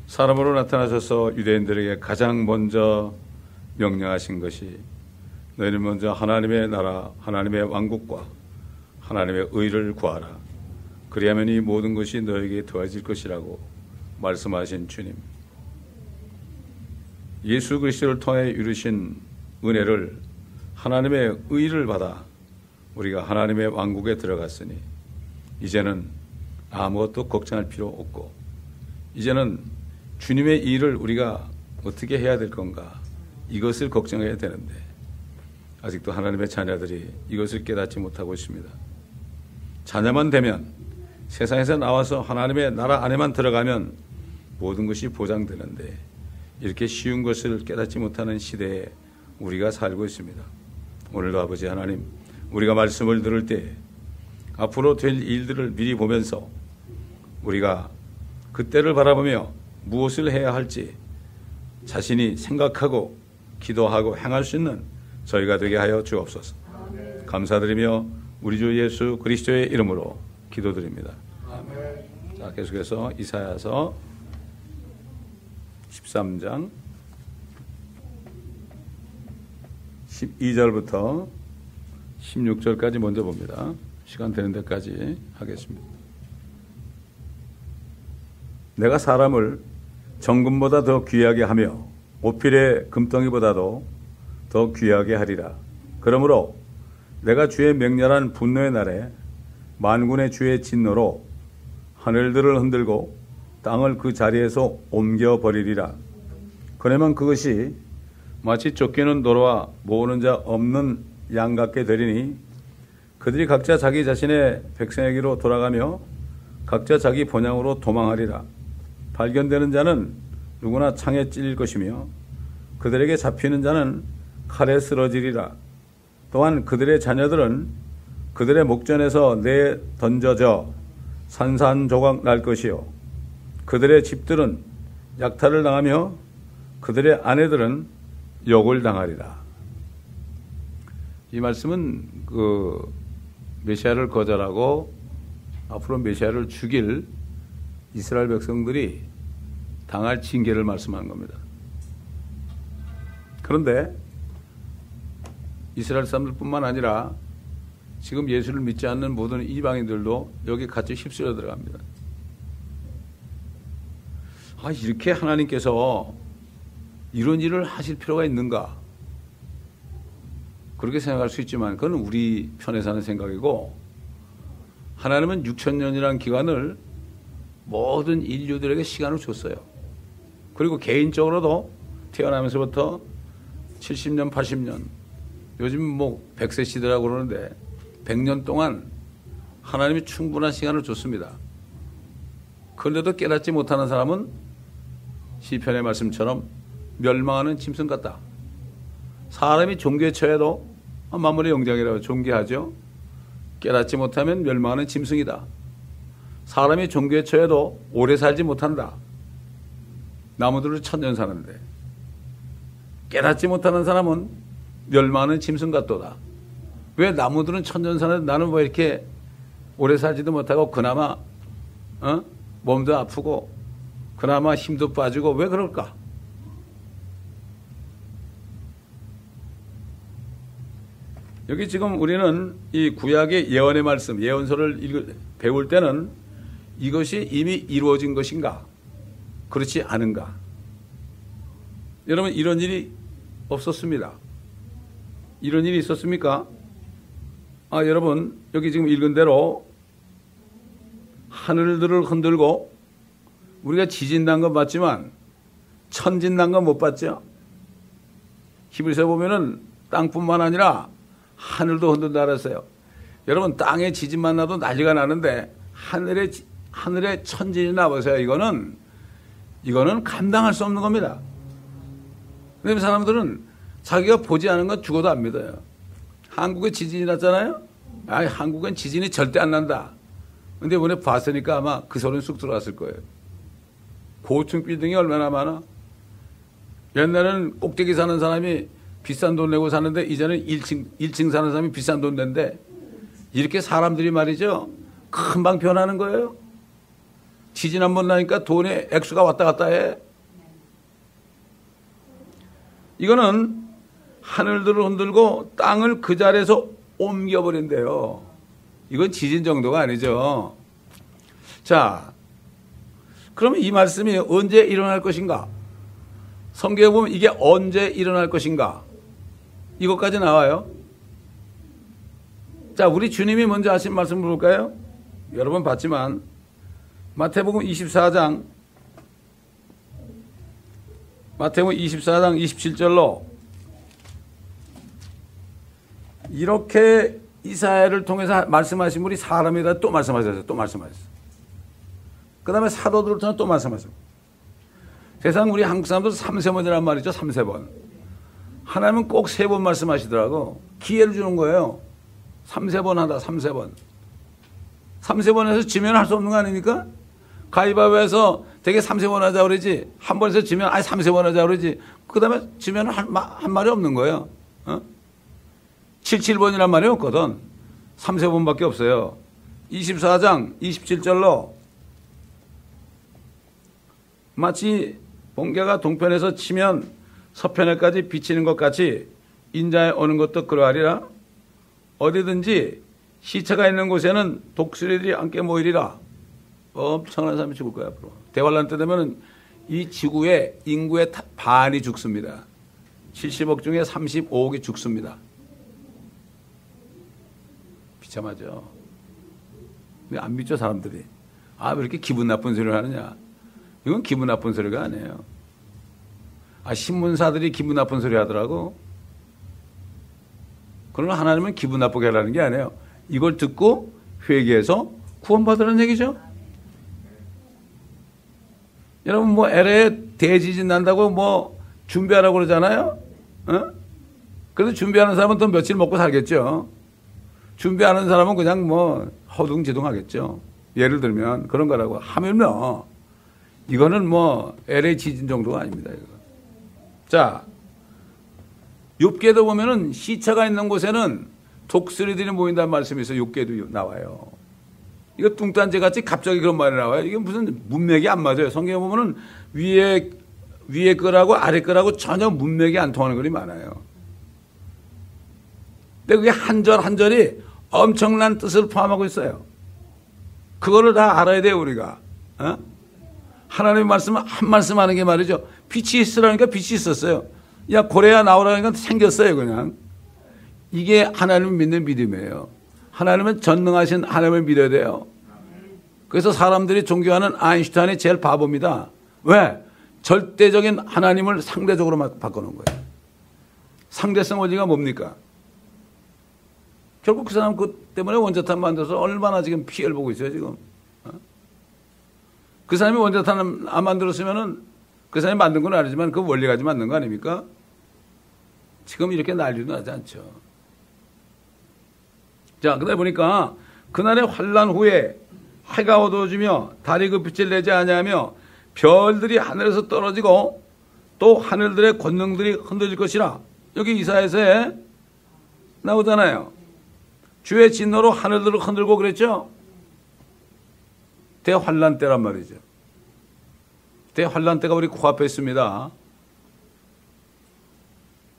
사람으로 나타나셔서 유대인들에게 가장 먼저 명령하신 것이 너희는 먼저 하나님의 나라, 하나님의 왕국과 하나님의 의를 구하라. 그리하면 이 모든 것이 너에게 더해질 것이라고 말씀하신 주님. 예수 그리스도를 통해 이루신 은혜를, 하나님의 의를 받아 우리가 하나님의 왕국에 들어갔으니 이제는 아무것도 걱정할 필요 없고, 이제는 주님의 일을 우리가 어떻게 해야 될 건가, 이것을 걱정해야 되는데 아직도 하나님의 자녀들이 이것을 깨닫지 못하고 있습니다. 자녀만 되면, 세상에서 나와서 하나님의 나라 안에만 들어가면 모든 것이 보장되는데 이렇게 쉬운 것을 깨닫지 못하는 시대에 우리가 살고 있습니다. 오늘도 아버지 하나님, 우리가 말씀을 들을 때 앞으로 될 일들을 미리 보면서 우리가 그때를 바라보며 무엇을 해야 할지 자신이 생각하고 기도하고 행할 수 있는 저희가 되게 하여 주옵소서. 감사드리며 우리 주 예수 그리스도의 이름으로 기도드립니다. 자, 계속해서 이사야서 13장 12절부터 16절까지 먼저 봅니다. 시간 되는 데까지 하겠습니다. 내가 사람을 정금보다 더 귀하게 하며 오필의 금덩이보다도 더 귀하게 하리라. 그러므로 내가 주의 맹렬한 분노의 날에 만군의 주의 진노로 하늘들을 흔들고 땅을 그 자리에서 옮겨버리리라. 그러면 그것이 마치 쫓기는 도로와 모으는 자 없는 양 같게 되리니 그들이 각자 자기 자신의 백성에게로 돌아가며 각자 자기 본향으로 도망하리라. 발견되는 자는 누구나 창에 찔릴 것이며 그들에게 잡히는 자는 칼에 쓰러지리라. 또한 그들의 자녀들은 그들의 목전에서 내던져져 산산조각 날 것이요 그들의 집들은 약탈을 당하며 그들의 아내들은 욕을 당하리라. 이 말씀은 그 메시아를 거절하고 앞으로 메시아를 죽일 이스라엘 백성들이 당할 징계를 말씀하는 겁니다. 그런데 이스라엘 사람들뿐만 아니라 지금 예수를 믿지 않는 모든 이방인들도 여기 같이 휩쓸려 들어갑니다. 이렇게 하나님께서 이런 일을 하실 필요가 있는가? 그렇게 생각할 수 있지만 그건 우리 편에서 하는 생각이고, 하나님은 6,000년이라는 기간을 모든 인류들에게 시간을 줬어요. 그리고 개인적으로도 태어나면서부터 70년, 80년, 요즘 뭐 100세 시대라고 그러는데 100년 동안 하나님이 충분한 시간을 줬습니다. 그런데도 깨닫지 못하는 사람은 시편의 말씀처럼 멸망하는 짐승 같다. 사람이 종교에 처해도 만물의 영장이라고 존귀하죠. 깨닫지 못하면 멸망하는 짐승이다. 사람이 종교에 처해도 오래 살지 못한다. 나무들은 1000년 사는데 깨닫지 못하는 사람은 멸망하는 짐승 같도다. 왜 나무들은 1000년 사는데 나는 왜 이렇게 오래 살지도 못하고 그나마 몸도 아프고 그나마 힘도 빠지고 왜 그럴까? 여기 지금 우리는 이 구약의 예언의 말씀, 예언서를 배울 때는 이것이 이미 이루어진 것인가? 그렇지 않은가? 여러분, 이런 일이 없었습니다. 이런 일이 있었습니까? 여러분, 여기 지금 읽은 대로 하늘들을 흔들고 우리가 지진 난 건 봤지만 천진 난 건 못 봤죠? 히브리서에 보면은 땅뿐만 아니라 하늘도 흔든다 그랬어요. 여러분, 땅에 지진만 나도 난리가 나는데 하늘에 천진이 나보세요. 이거는 감당할 수 없는 겁니다. 그런데 사람들은 자기가 보지 않은 건 죽어도 안 믿어요. 한국에 지진이 났잖아요. 한국엔 지진이 절대 안 난다. 근데 이번에 봤으니까 아마 그 소리는 쑥 들어왔을 거예요. 고층 빌딩이 얼마나 많아? 옛날에는 꼭대기 사는 사람이 비싼 돈 내고 사는데 이제는 1층 사는 사람이 비싼 돈 낸대. 이렇게 사람들이 말이죠. 금방 변하는 거예요. 지진 한 번 나니까 돈의 액수가 왔다 갔다 해. 이거는 하늘들을 흔들고 땅을 그 자리에서 옮겨버린대요. 이건 지진 정도가 아니죠. 자, 그러면 이 말씀이 언제 일어날 것인가? 성경에 보면 이게 언제 일어날 것인가? 이것까지 나와요. 자, 우리 주님이 먼저 하신 말씀 볼까요? 여러 번 봤지만 마태복음 24장 27절로 이렇게 이사야를 통해서 말씀하신 분이 사람이다 또 말씀하셨어요. 또 말씀하셨어요. 그 다음에 사도들을 통해 또 말씀하셨어요. 세상 우리 한국 사람들 3세번이란 말이죠. 3세번. 하나님은 꼭 3번 말씀하시더라고. 기회를 주는 거예요. 3세번 하다. 3세번. 3세번 해서 지면 할 수 없는 거 아닙니까? 가위바위보에서 되게 3세번 하자 그러지. 한 번에서 지면 아예 3세번 하자 그러지. 그 다음에 지면 한 말이 없는 거예요. 77번이란 말이 없거든. 3세번밖에 없어요. 24장 27절로 마치 번개가 동편에서 치면 서편에까지 비치는 것 같이 인자에 오는 것도 그러하리라. 어디든지 시체가 있는 곳에는 독수리들이 함께 모이리라. 엄청난 사람이 죽을 거야 앞으로. 대환란 때 되면 이 지구의 인구의 반이 죽습니다. 70억 중에 35억이 죽습니다. 비참하죠. 근데 안 믿죠 사람들이. 왜 이렇게 기분 나쁜 소리를 하느냐. 이건 기분 나쁜 소리가 아니에요. 신문사들이 기분 나쁜 소리 하더라고. 그러나 하나님은 기분 나쁘게 하라는 게 아니에요. 이걸 듣고 회개해서 구원받으라는 얘기죠. 여러분 LA에 대지진 난다고 준비하라고 그러잖아요. 그래도 준비하는 사람은 또 며칠 먹고 살겠죠. 준비하는 사람은 그냥 허둥지둥 하겠죠. 예를 들면 그런 거라고 하면요. 이거는 LA 지진 정도가 아닙니다. 이거. 자, 욥기에도 보면은 시체가 있는 곳에는 독수리들이 모인다는 말씀이 있어요. 욥기에도 나와요. 이거 뚱딴지 같이 갑자기 그런 말이 나와요. 이게 무슨 문맥이 안 맞아요. 성경에 보면은 위에 거라고 아래 거라고 전혀 문맥이 안 통하는 글이 많아요. 근데 그게 한 절 한 절이 엄청난 뜻을 포함하고 있어요. 그거를 다 알아야 돼요, 우리가. 하나님의 말씀은 한 말씀 하는 게 말이죠. 빛이 있으라니까 빛이 있었어요. 야, 고래야 나오라니까 생겼어요, 그냥. 이게 하나님을 믿는 믿음이에요. 하나님은 전능하신 하나님을 믿어야 돼요. 그래서 사람들이 존경하는 아인슈타인이 제일 바보입니다. 왜? 절대적인 하나님을 상대적으로 바꿔놓은 거예요. 상대성 원리가 뭡니까? 결국 그 사람 그 때문에 원자탄 만들어서 얼마나 지금 피해를 보고 있어요, 지금. 그 사람이 원자탄 안 만들었으면은 그 사람이 만든 건 아니지만 그 원리 가지고 만든 거 아닙니까? 지금 이렇게 난리도 나지 않죠. 자, 그다음에 보니까 그날의 환란 후에 해가 어두워지며 달이 그 빛을 내지 아니하며 별들이 하늘에서 떨어지고 또 하늘들의 권능들이 흔들릴 것이라. 여기 이사야서에 나오잖아요. 주의 진노로 하늘들을 흔들고 그랬죠. 대환란 때란 말이죠. 대환란 때가 우리 코앞에 있습니다.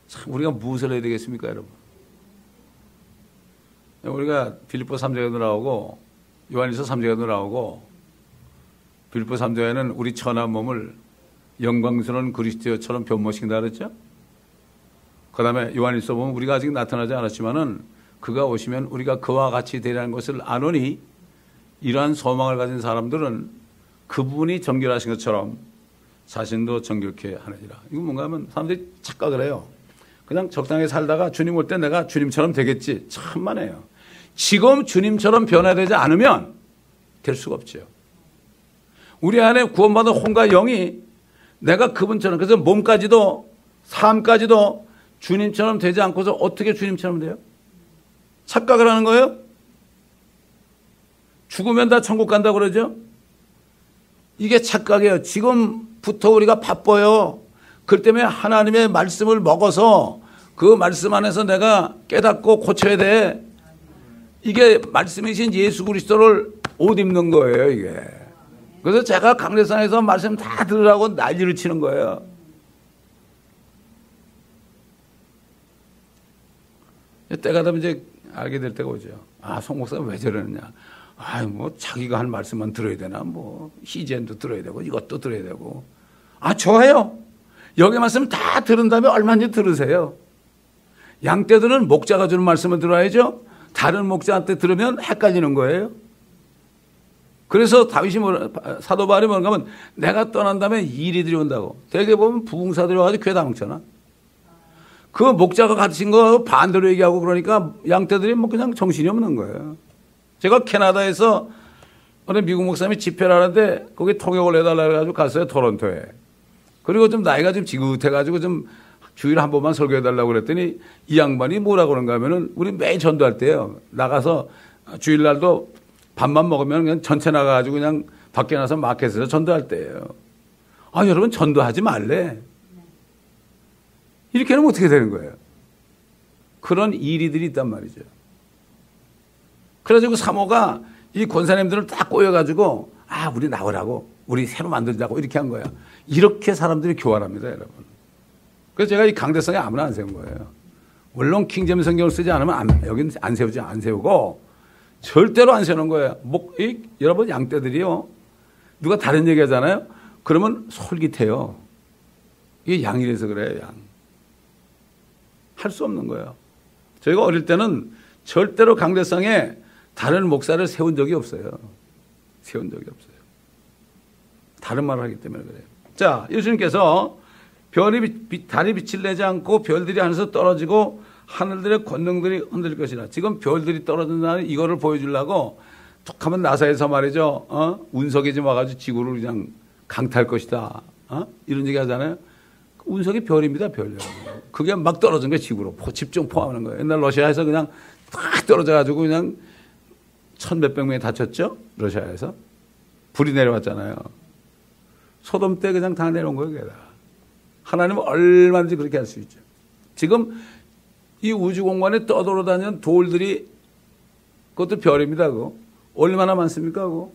참 우리가 무엇을 해야 되겠습니까, 여러분? 우리가 빌립보 3장에도 나오고 요한일서 3장에도 나오고 빌립보 3장에는 우리 천한 몸을 영광스러운 그리스도처럼 변모시킨다 그랬죠? 그 다음에 요한일서 보면 우리가 아직 나타나지 않았지만은 그가 오시면 우리가 그와 같이 되리라는 것을 아노니 이러한 소망을 가진 사람들은 그분이 정결하신 것처럼 자신도 정결케 하느니라. 이건 뭔가 하면 사람들이 착각을 해요. 그냥 적당히 살다가 주님 올 때 내가 주님처럼 되겠지. 참만해요. 지금 주님처럼 변화되지 않으면 될 수가 없죠. 우리 안에 구원받은 혼과 영이 내가 그분처럼, 그래서 몸까지도 삶까지도 주님처럼 되지 않고서 어떻게 주님처럼 돼요? 착각을 하는 거예요? 죽으면 다 천국 간다고 그러죠? 이게 착각이에요. 지금부터 우리가 바빠요. 그렇기 때문에 하나님의 말씀을 먹어서 그 말씀 안에서 내가 깨닫고 고쳐야 돼. 이게 말씀이신 예수 그리스도를 옷 입는 거예요, 이게. 그래서 제가 강대상에서 말씀 다 들으라고 난리를 치는 거예요. 때가 되면 이제 알게 될 때가 오죠. 아, 송 목사가 왜 저러느냐. 아, 뭐 자기가 할 말씀만 들어야 되나. 뭐 희재도 들어야 되고 이것도 들어야 되고. 아, 좋아요. 여기 말씀 다 들은 다음에 얼마든지 들으세요. 양떼들은 목자가 주는 말씀을 들어야죠. 다른 목자한테 들으면 헷갈리는 거예요. 그래서 다윗이 사도 바울이 뭔가 하면 내가 떠난 다음에 이리들이 온다고. 대개 보면 부흥사들이 와가지고 교회 다 뭉쳐나. 그 목자가 가르친 거 반대로 얘기하고 그러니까 양떼들이 뭐 그냥 정신이 없는 거예요. 제가 캐나다에서 어느 미국 목사님이 집회를 하는데 거기 통역을 해달라고 해가지고 갔어요. 토론토에. 그리고 좀 나이가 좀 지긋해가지고 좀 주일에 한 번만 설교해달라고 그랬더니 이 양반이 뭐라고 그런가 하면은 우리 매일 전도할 때요. 나가서 주일날도 밥만 먹으면 그냥 전체 나가가지고 그냥 밖에 나서 마켓에서 전도할 때예요. 아, 여러분 전도하지 말래. 이렇게 하면 어떻게 되는 거예요? 그런 일이들이 있단 말이죠. 그래가지고 사모가 이 권사님들을 딱 꼬여가지고 아, 우리 나오라고, 우리 새로 만들자고 이렇게 한 거야. 이렇게 사람들이 교활합니다, 여러분. 그래서 제가 이 강대성에 아무나 안 세운 거예요. 물론 킹제임스 성경을 쓰지 않으면 여기는 안 세우고 절대로 안 세우는 거예요. 여러분 양떼들이요. 누가 다른 얘기 하잖아요. 그러면 솔깃해요. 이게 양이라서 그래요, 양. 할 수 없는 거예요. 저희가 어릴 때는 절대로 강대성에 다른 목사를 세운 적이 없어요. 세운 적이 없어요. 다른 말을 하기 때문에 그래요. 자, 예수님께서 달이 빛을 내지 않고 별들이 하늘에서 떨어지고 하늘들의 권능들이 흔들릴 것이라. 지금 별들이 떨어진다는 이거를 보여주려고 툭 하면 나사에서 말이죠. 운석이 좀 와가지고 지구를 그냥 강타할 것이다. 이런 얘기 하잖아요. 운석이 별입니다, 별. 그게 막 떨어진 거예요, 지구로. 집중 포함하는 거예요. 옛날 러시아에서 그냥 딱 떨어져가지고 그냥 1,000몇백 명이 다쳤죠? 러시아에서. 불이 내려왔잖아요. 소돔 때 그냥 다 내려온 거예요, 그게 다. 하나님은 얼마든지 그렇게 할 수 있죠. 지금 이 우주공간에 떠돌아다니는 돌들이 그것도 별입니다, 그거. 얼마나 많습니까, 그거?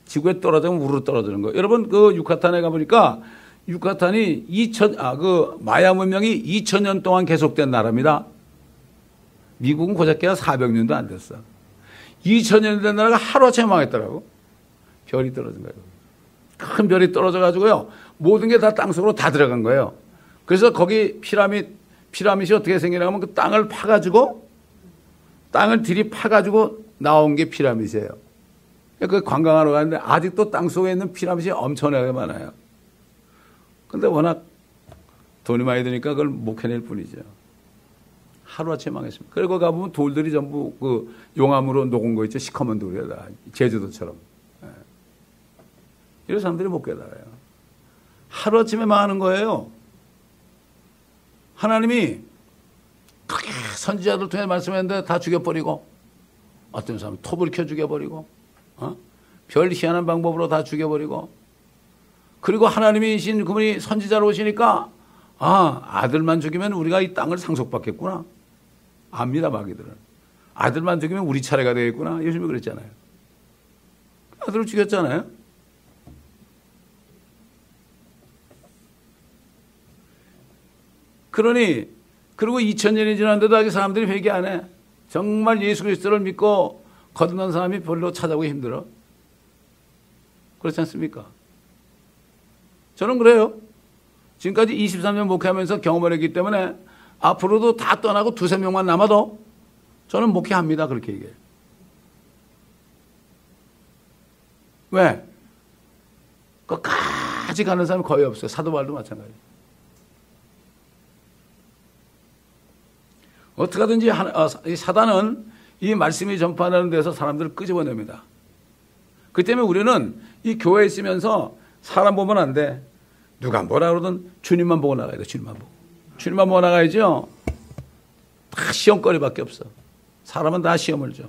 지구에 떨어지면 우르르 떨어지는 거예요. 여러분, 그 유카탄에 가보니까 유카탄이 마야 문명이 2000년 동안 계속된 나라입니다. 미국은 고작해야 400년도 안 됐어. 2000년 된 나라가 하루아침에 망했더라고. 별이 떨어진 거예요. 큰 별이 떨어져가지고요. 모든 게 다 땅속으로 다 들어간 거예요. 그래서 거기 피라밋이 어떻게 생기냐 하면 그 땅을 파가지고, 땅을 들이파가지고 나온 게 피라밋이에요. 그 관광하러 가는데 아직도 땅속에 있는 피라밋이 엄청나게 많아요. 근데 워낙 돈이 많이 드니까 그걸 못 해낼 뿐이죠. 하루아침에 망했습니다. 그리고 가보면 돌들이 전부 그 용암으로 녹은 거 있죠. 시커먼 돌이다. 제주도처럼. 이런 사람들이 못 깨달아요. 하루아침에 망하는 거예요. 하나님이 크게 선지자들 통해 말씀했는데 다 죽여버리고, 어떤 사람은 톱을 켜 죽여버리고, 별 희한한 방법으로 다 죽여버리고, 그리고 하나님이신 그분이 선지자로 오시니까 아들만 죽이면 우리가 이 땅을 상속받겠구나. 압니다, 마귀들은. 아들만 죽이면 우리 차례가 되겠구나. 예수님이 그랬잖아요. 아들을 죽였잖아요. 그리고 2000년이 지났는데도 아직 사람들이 회개 안 해. 정말 예수 그리스도를 믿고 거듭난 사람이 별로 찾아오기 힘들어. 그렇지 않습니까? 저는 그래요. 지금까지 23년 목회하면서 경험을 했기 때문에 앞으로도 다 떠나고 두세 명만 남아도 저는 목회합니다. 그렇게 얘기해요. 왜? 끝까지 가는 사람이 거의 없어요. 사도 바울도 마찬가지예요. 어떻게 하든지 사단은 이 말씀이 전파하는 데서 사람들을 끄집어냅니다. 그 때문에 우리는 이 교회에 있으면서 사람 보면 안 돼. 누가 뭐라 그러든 주님만 보고 나가야 돼. 주님만 보고. 주님만 보고 나가야죠. 다 시험거리밖에 없어. 사람은 다 시험을 줘.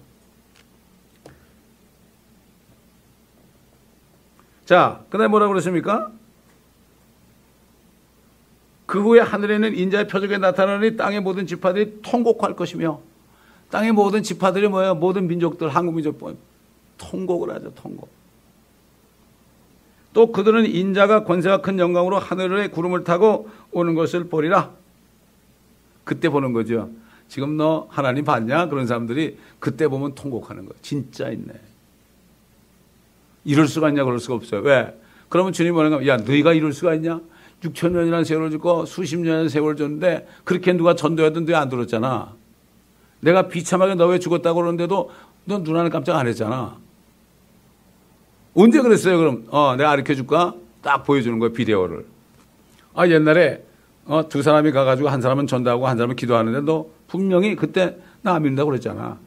자, 그 다음에 뭐라고 그러십니까? 그 후에 하늘에 있는 인자의 표적에 나타나니 땅의 모든 지파들이 통곡할 것이며, 땅의 모든 지파들이 뭐예요? 모든 민족들, 한국 민족 통곡을 하죠. 통곡. 또 그들은 인자가 권세와 큰 영광으로 하늘의 구름을 타고 오는 것을 보리라. 그때 보는 거죠. 지금 너 하나님 봤냐? 그런 사람들이 그때 보면 통곡하는 거예요. 진짜 있네. 이럴 수가 있냐? 그럴 수가 없어요. 왜? 그러면 주님이 뭐라는 거야? 야, 너희가 이럴 수가 있냐? 6,000년이라는 세월을 주고 수십 년이라는 세월을 줬는데 그렇게 누가 전도하든 너희 안 들었잖아. 내가 비참하게 너 왜 죽었다고 그러는데도 너 눈 하나 깜짝 안 했잖아. 언제 그랬어요, 그럼? 내가 가르쳐 줄까? 딱 보여주는 거예요, 비디오를. 옛날에, 두 사람이 가가지고 한 사람은 전도하고 한 사람은 기도하는데 너 분명히 그때 나 안 믿는다고 그랬잖아.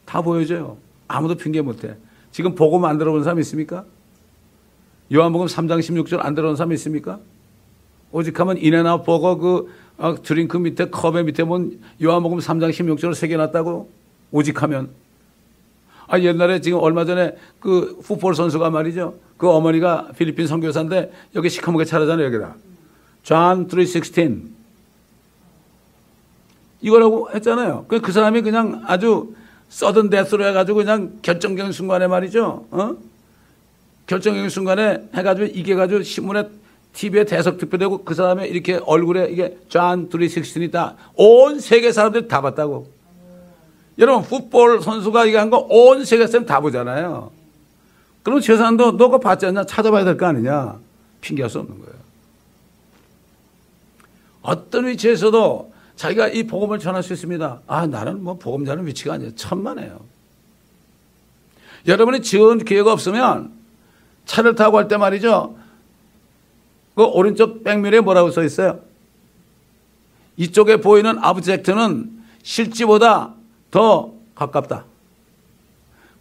다 보여줘요. 아무도 핑계 못 해. 지금 복음 안 들어본 사람 있습니까? 요한복음 3장 16절 안 들어본 사람 있습니까? 오직 하면 인앤아웃 버거 드링크 밑에 컵의 밑에 보면 요한복음 3장 16절을 새겨놨다고? 오직 하면. 옛날에 지금 얼마 전에 그 풋볼 선수가 말이죠. 그 어머니가 필리핀 선교사인데 여기 시커멓게 차려잖아요, 여기다. John 3:16. 이거라고 했잖아요. 그 사람이 그냥 아주 서든 데스로 해가지고 그냥 결정적인 순간에 말이죠. 결정적인 순간에 해가지고 이게 가지고 신문에 TV에 대석 투표되고 그 사람의 이렇게 얼굴에 이게 John 3:16이 다 온 세계 사람들이 다 봤다고. 여러분, 풋볼 선수가 이거 한 거 온 세계 사람 다 보잖아요. 그럼 저 사람도 너가 봤지 않냐? 찾아봐야 될 거 아니냐? 핑계할 수 없는 거예요. 어떤 위치에서도 자기가 이 복음을 전할 수 있습니다. 나는 뭐 복음 전하는 위치가 아니에요. 천만에요. 여러분이 지은 기회가 없으면 차를 타고 할 때 말이죠. 그 오른쪽 백미러에 뭐라고 써 있어요? 이쪽에 보이는 아브젝트는 실지보다 더 가깝다.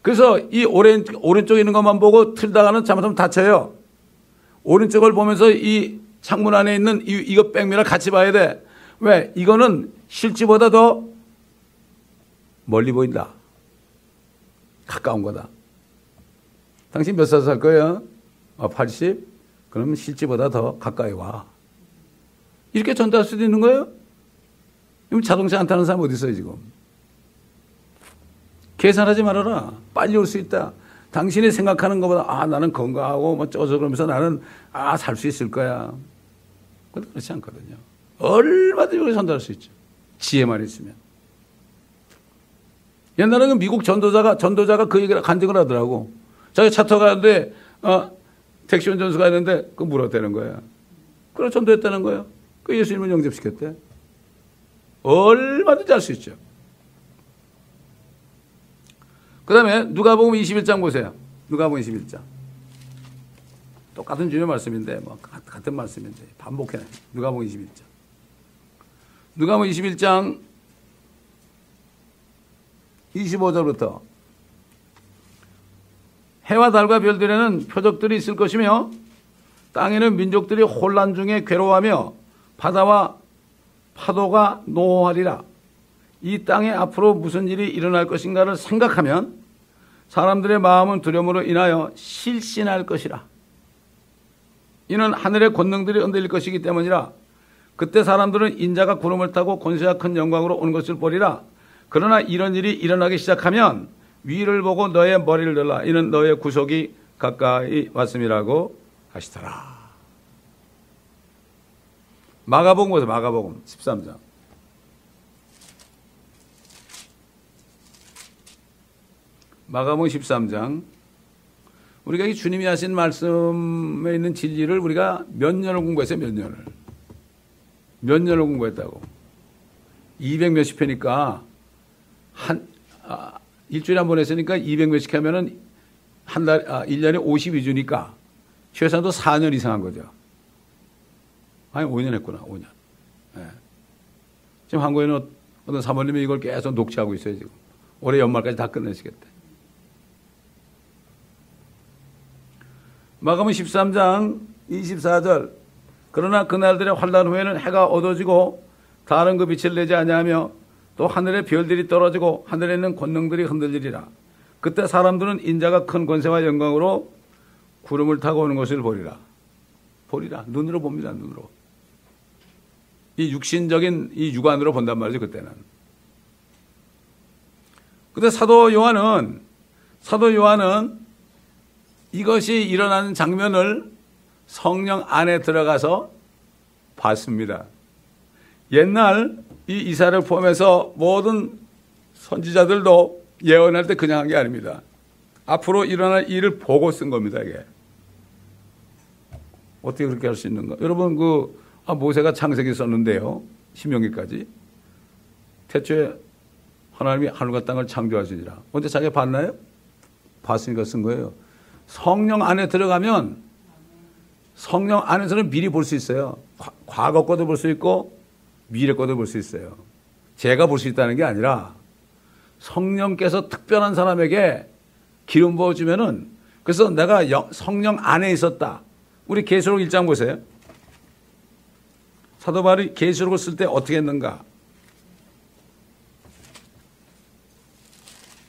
그래서 이 오른쪽에 있는 것만 보고 틀다가는 잘못하면 다쳐요. 오른쪽을 보면서 이 창문 안에 있는 이거 백미러 같이 봐야 돼. 왜? 이거는 실지보다 더 멀리 보인다. 가까운 거다. 당신 몇 살 살 거예요? 80? 그러면 실지보다 더 가까이 와. 이렇게 전달할 수도 있는 거예요? 그럼 자동차 안 타는 사람 어디 있어요, 지금? 계산하지 말아라. 빨리 올 수 있다. 당신이 생각하는 것보다 나는 건강하고 뭐 어쩌고 그러면서 나는 살 수 있을 거야. 그렇지 않거든요. 얼마든지 우리 전달할 수 있죠. 지혜만 있으면. 옛날에는 미국 전도자가 그 얘기를 간증을 하더라고. 자기 차 타고 가는데 택시 운전수가 있는데 그 물었다는 거야. 그래 전도했다는 거예요. 그 예수님을 영접시켰대. 얼마든지 할 수 있죠. 그 다음에 누가복음 21장 보세요. 누가복음 21장. 똑같은 주님의 말씀인데 같은 말씀인데 반복해. 누가복음 21장. 누가복음 21장 25절부터 해와 달과 별들에는 표적들이 있을 것이며 땅에는 민족들이 혼란 중에 괴로워하며 바다와 파도가 노하리라. 이 땅에 앞으로 무슨 일이 일어날 것인가를 생각하면 사람들의 마음은 두려움으로 인하여 실신할 것이라. 이는 하늘의 권능들이 흔들릴 것이기 때문이라. 그때 사람들은 인자가 구름을 타고 권세와 큰 영광으로 오는 것을 보리라. 그러나 이런 일이 일어나기 시작하면 위를 보고 너의 머리를 들라. 이는 너의 구속이 가까이 왔음이라고 하시더라. 마가복음 보세요. 마가복음 13장. 마가복음 13장. 우리가 이 주님이 하신 말씀에 있는 진리를 우리가 몇 년을 공부했어요? 몇 년을 공부했다고. 200 몇십 회니까 일주일에 한 번 했으니까 200 몇십 하면은 1년에 52주니까 최소한도 4년 이상 한 거죠. 5년 했구나, 5년. 네. 지금 한국에는 어떤 사모님이 이걸 계속 녹취하고 있어요, 지금. 올해 연말까지 다 끝내시겠대. 마가복음 13장 24절. 그러나 그날들의 환난 후에는 해가 어두워지고 달은 그 빛을 내지 아니하며 또 하늘의 별들이 떨어지고 하늘에 있는 권능들이 흔들리리라. 그때 사람들은 인자가 큰 권세와 영광으로 구름을 타고 오는 것을 보리라. 눈으로 봅니다. 눈으로. 이 육신적인 이 육안으로 본단 말이죠. 그때는. 근데 사도 요한은 이것이 일어나는 장면을 성령 안에 들어가서 봤습니다. 옛날 이 이사야를 포함해서 모든 선지자들도 예언할 때 그냥 한 게 아닙니다. 앞으로 일어날 일을 보고 쓴 겁니다, 이게. 어떻게 그렇게 할 수 있는가? 여러분, 모세가 창세기 썼는데요. 신명기까지. 태초에 하나님이 하늘과 땅을 창조하시니라. 언제 자기가 봤나요? 봤으니까 쓴 거예요. 성령 안에 들어가면 성령 안에서는 미리 볼 수 있어요. 과거 것도 볼 수 있고 미래 것도 볼 수 있어요. 제가 볼 수 있다는 게 아니라 성령께서 특별한 사람에게 기름 부어주면은, 그래서 내가 성령 안에 있었다. 우리 계시록 1장 보세요. 사도 바울이 계시록을 쓸 때 어떻게 했는가?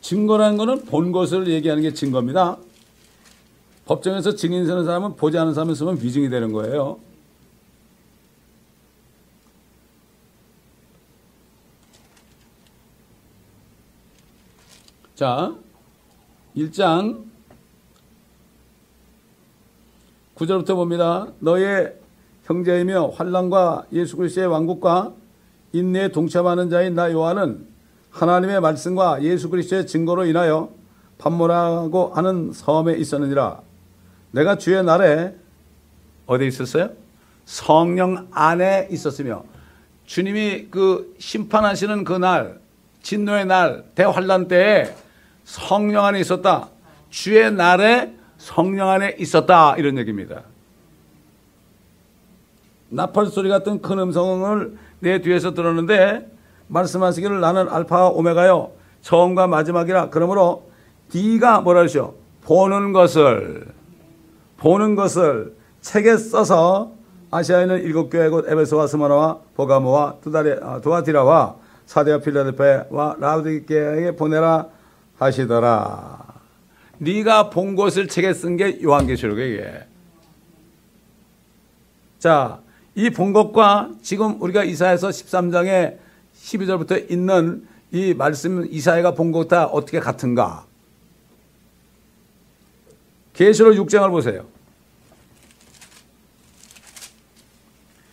증거라는 것은 본 것을 얘기하는 게 증거입니다. 법정에서 증인 서는 사람은 보지 않은 사람을 쓰면 위증이 되는 거예요. 자, 1장 9절부터 봅니다. 너의 형제이며 환난과 예수 그리스도의 왕국과 인내에 동참하는 자인 나 요한은 하나님의 말씀과 예수 그리스도의 증거로 인하여 pat모라고 하는 섬에 있었느니라. 내가 주의 날에 어디에 있었어요? 성령 안에 있었으며, 주님이 그 심판하시는 그 날, 진노의 날, 대환란 때에 성령 안에 있었다. 주의 날에 성령 안에 있었다. 이런 얘기입니다. 나팔 소리 같은 큰 음성을 내 뒤에서 들었는데 말씀하시기를 나는 알파와 오메가요 처음과 마지막이라. 그러므로 네가 뭐라 그러시오? 보는 것을 책에 써서 아시아에 있는 7교회 곧 에베소와 스무나와 보가모와 두아티라와 사데와 필라델피아와 라우디게아에게 보내라 하시더라. 네가 본 것을 책에 쓴 게 요한계시록이에요. 자, 이 본 것과 지금 우리가 이사야서 13장에 12절부터 있는 이 말씀, 이사야가 본 것과 어떻게 같은가? 계시록 6장을 보세요.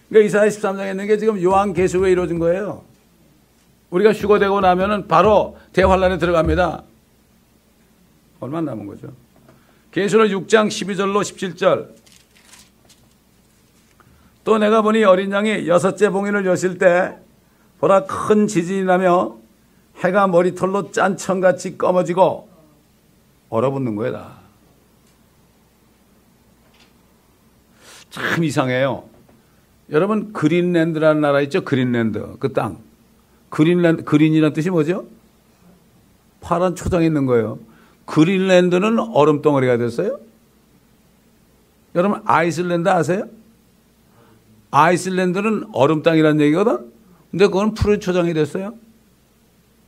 그러니까 이사야 13장에 있는 게 지금 요한계시록에 이루어진 거예요. 우리가 휴거되고 나면은 바로 대환란에 들어갑니다. 얼마 남은 거죠? 계시록 6장 12절로 17절. 또 내가 보니 어린 양이 6째 봉인을 여실 때 보라 큰 지진이 나며 해가 머리털로 짠 청같이 검어지고 얼어붙는 거야 다. 참 이상해요. 여러분, 그린랜드라는 나라 있죠? 그린랜드, 그 땅. 그린이라는 뜻이 뭐죠? 파란 초장이 있는 거예요. 그린랜드는 얼음덩어리가 됐어요. 여러분, 아이슬란드 아세요? 아이슬란드는 얼음 땅이라는 얘기거든. 근데 그건 푸른 초장이 됐어요.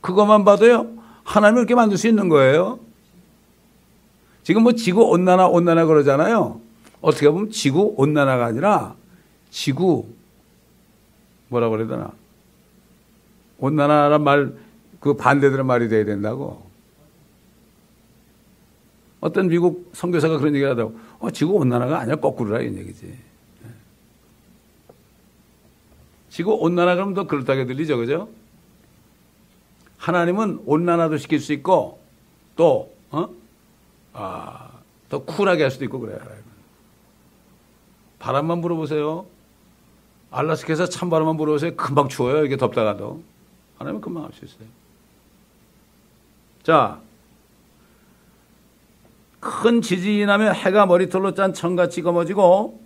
그것만 봐도요, 하나님이 이렇게 만들 수 있는 거예요. 지금 뭐 지구 온난화 그러잖아요. 어떻게 보면 지구 온난화가 아니라 지구 뭐라고 그래야 되나? 온난화란 말, 그 반대되는 말이 돼야 된다고. 어떤 미국 선교사가 그런 얘기를 하다고, 지구 온난화가 아니야, 거꾸로라, 이런 얘기지. 지구 온난화 그러면 더 그렇다게 들리죠, 그죠? 하나님은 온난화도 시킬 수 있고, 또, 더 쿨하게 할 수도 있고 그래요. 바람만 불어보세요. 알라스카에서 찬바람만 불어보세요. 금방 추워요, 이게 덥다가도. 하나님은 금방 할 수 있어요. 자, 큰 지진이 나며 해가 머리털로 짠 청같이 검어지고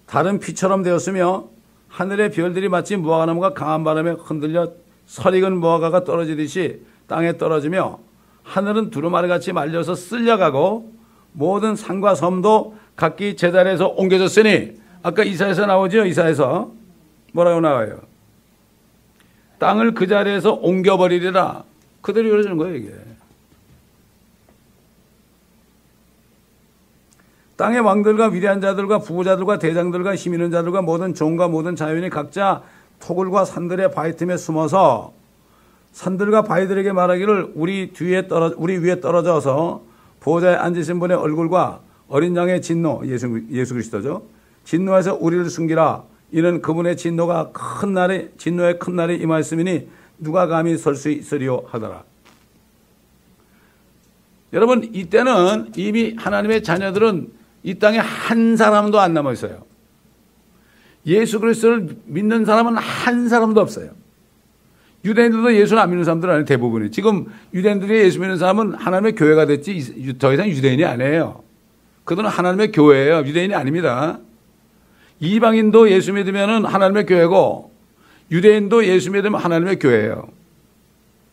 달은 피처럼 되었으며 하늘의 별들이 마치 무화과나무가 강한 바람에 흔들려 설익은 무화과가 떨어지듯이 땅에 떨어지며 하늘은 두루마리같이 말려서 쓸려가고 모든 산과 섬도 각기 제자리에서 옮겨졌으니, 아까 이사야에서 나오죠? 이사야에서 뭐라고 나와요? 땅을 그 자리에서 옮겨버리리라. 그대로 이루어지는 거예요, 이게. 땅의 왕들과 위대한 자들과 부부자들과 대장들과 힘 있는 자들과 모든 종과 모든 자연이 각자 토굴과 산들의 바위 틈에 숨어서 산들과 바위들에게 말하기를 우리 위에 떨어져서 보호자에 앉으신 분의 얼굴과 어린 양의 진노, 예수 그리스도죠. 진노에서 우리를 숨기라. 이는 그분의 진노의 큰 날이 임하였으니 누가 감히 설 수 있으리요 하더라. 여러분, 이때는 이미 하나님의 자녀들은 이 땅에 한 사람도 안 남아 있어요. 예수 그리스도를 믿는 사람은 한 사람도 없어요. 유대인들도 예수를 안 믿는 사람들 아니에요, 대부분이. 지금 유대인들이 예수 믿는 사람은 하나님의 교회가 됐지 더 이상 유대인이 아니에요. 그들은 하나님의 교회예요. 유대인이 아닙니다. 이방인도 예수 믿으면 하나님의 교회고 유대인도 예수 믿으면 하나님의 교회예요.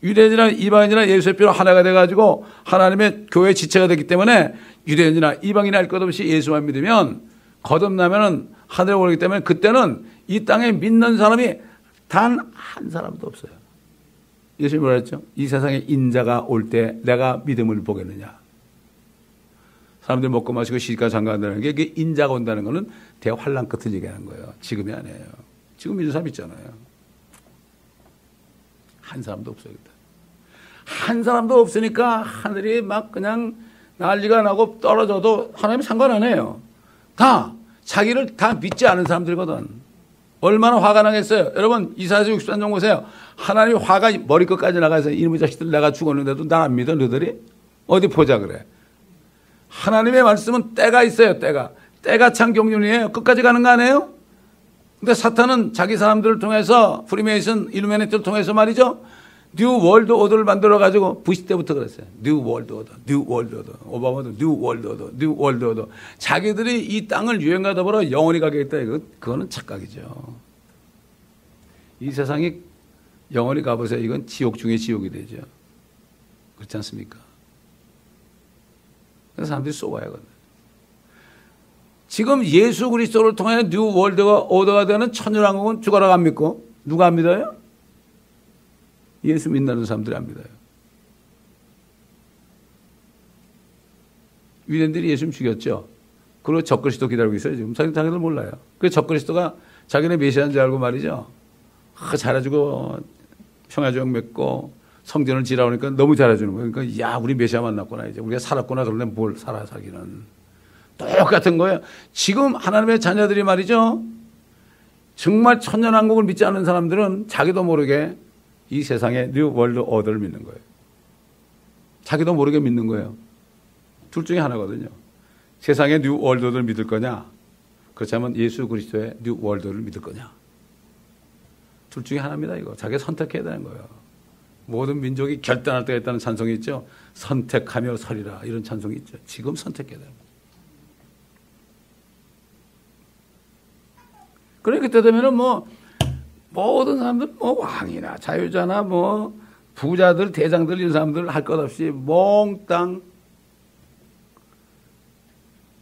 유대인이나 이방인이나 예수의 피로 하나가 돼가지고 하나님의 교회의 지체가 됐기 때문에 유대인이나 이방인이나 할 것 없이 예수만 믿으면 거듭나면 하늘에 오르기 때문에 그때는 이 땅에 믿는 사람이 단 한 사람도 없어요. 예수님이 뭐라 했죠? 이 세상에 인자가 올 때 내가 믿음을 보겠느냐. 사람들이 먹고 마시고 시집가 장가간다는 게 그게 인자가 온다는 거는 대환란 끝을 얘기하는 거예요. 지금이 아니에요. 지금 믿는 사람 있잖아요. 한 사람도 없어요. 한 사람도 없으니까 하늘이 막 그냥 난리가 나고 떨어져도 하나님 상관 안 해요. 다 자기를 다 믿지 않은 사람들이거든. 얼마나 화가 나겠어요. 여러분 이사야서 63장 보세요. 하나님 화가 머리끝까지 나가서 이놈의 자식들 내가 죽었는데도 나 안 믿어 너희들이? 어디 보자 그래. 하나님의 말씀은 때가 있어요. 때가 참 경륜이에요. 끝까지 가는 거 아니에요? 근데 사탄은 자기 사람들을 통해서 프리메이슨 일루미네이트를 통해서 말이죠. 뉴 월드 오더를 만들어가지고 부시 때부터 그랬어요. 뉴 월드 오더, 뉴 월드 오더, 오바마도 뉴 월드 오더, 뉴 월드 오더. 자기들이 이 땅을 유행과 더불어 영원히 가겠다. 그거는 착각이죠. 이 세상이 영원히 가보세요. 이건 지옥 중에 지옥이 되죠. 그렇지 않습니까? 그래서 사람들이 쏘아야거든요. 지금 예수 그리스도를 통해 뉴 월드가 오더가 되는 천연왕국은 죽어라 안 믿고 누가 안 믿어요? 예수 믿는 사람들이 안 믿어요. 유대인들이 예수님 죽였죠. 그리고 적그리스도 기다리고 있어요. 지금 자기들 몰라요. 그래서 적그리스도가 자기네 메시아인 줄 알고 말이죠. 잘해주고 평화조약 맺고 성전을 지라오니까 너무 잘해주는 거예요. 그러니까 야 우리 메시아 만났구나. 이제 우리가 살았구나. 그런데 뭘 살아 살기는. 똑같은 거예요. 지금 하나님의 자녀들이 말이죠. 정말 천년왕국을 믿지 않는 사람들은 자기도 모르게 이 세상의 뉴 월드 오더를 믿는 거예요. 자기도 모르게 믿는 거예요. 둘 중에 하나거든요. 세상의 뉴 월드 오더를 믿을 거냐, 그렇다면 예수 그리스도의 뉴 월드를 믿을 거냐. 둘 중에 하나입니다. 이거 자기가 선택해야 되는 거예요. 모든 민족이 결단할 때가 있다는 찬송이 있죠. 선택하며 서리라 이런 찬송이 있죠. 지금 선택해야 됩니다. 그래 그때 되면은 모든 사람들 왕이나 자유자나 부자들 대장들 이런 사람들 할 것 없이 몽땅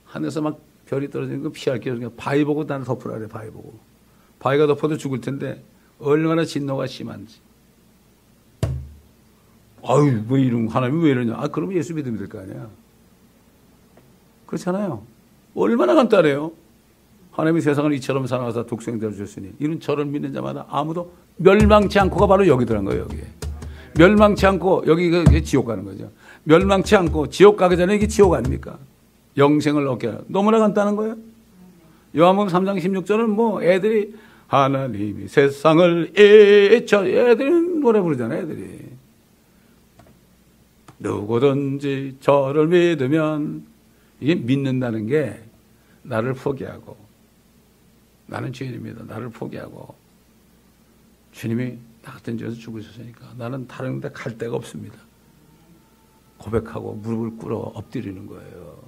하늘에서 막 별이 떨어지는 거 피할 게 없으니까 바위 보고 나를 덮으라 그래. 바위 보고. 바위가 덮어도 죽을 텐데 얼마나 진노가 심한지. 아유 왜 이런 하나님이 왜 이러냐. 그러면 예수 믿으면 될 거 아니야. 그렇잖아요. 얼마나 간단해요. 하나님이 세상을 이처럼 사랑하사 독생자를 주셨으니 이런 저를 믿는 자마다 아무도 멸망치 않고가 바로 여기 들어간 거예요. 여기에. 멸망치 않고 여기 지옥 가는 거죠. 멸망치 않고 지옥 가기 전에 이게 지옥 아닙니까? 영생을 얻게 하는. 너무나 간단한 거예요. 요한복음 3장 16절은 애들이 하나님이 세상을 애들이 노래 부르잖아요. 애들이. 누구든지 저를 믿으면 이게 믿는다는 게 나를 포기하고 나는 죄인입니다. 나를 포기하고 주님이 나 같은 죄에서 죽으셨으니까 나는 다른 데 갈 데가 없습니다. 고백하고 무릎을 꿇어 엎드리는 거예요.